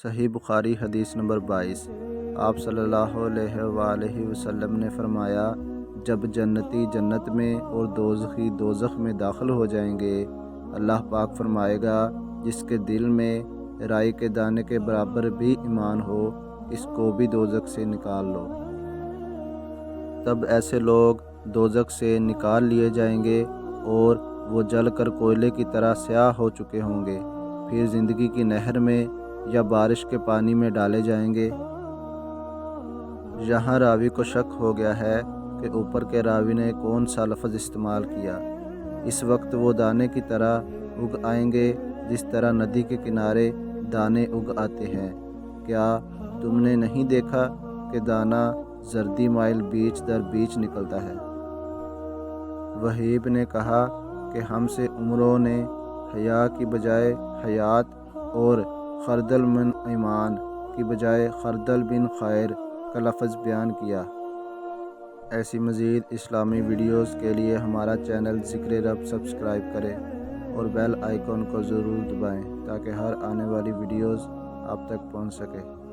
صحیح بخاری حدیث نمبر 22۔ آپ صلی اللہ علیہ وآلہ وسلم نے فرمایا، جب جنتی جنت میں اور دوزخی دوزخ میں داخل ہو جائیں گے، اللہ پاک فرمائے گا جس کے دل میں رائی کے دانے کے برابر بھی ایمان ہو، اس کو بھی دوزخ سے نکال لو۔ تب ایسے لوگ دوزخ سے نکال لیے جائیں گے اور وہ جل کر کوئلے کی طرح سیاہ ہو چکے ہوں گے، پھر زندگی کی نہر میں یا بارش کے پانی میں ڈالے جائیں گے۔ یہاں راوی کو شک ہو گیا ہے کہ اوپر کے راوی نے کون سا لفظ استعمال کیا۔ اس وقت وہ دانے کی طرح اگ آئیں گے جس طرح ندی کے کنارے دانے اگ آتے ہیں۔ کیا تم نے نہیں دیکھا کہ دانہ زردی مائل بیچ در بیچ نکلتا ہے؟ وہیب نے کہا کہ ہم سے عمروں نے حیا کی بجائے حیات اور خردل من ایمان کی بجائے خردل بن خیر کا لفظ بیان کیا۔ ایسی مزید اسلامی ویڈیوز کے لیے ہمارا چینل ذکر رب سبسکرائب کریں اور بیل آئیکن کو ضرور دبائیں تاکہ ہر آنے والی ویڈیوز آپ تک پہنچ سکے۔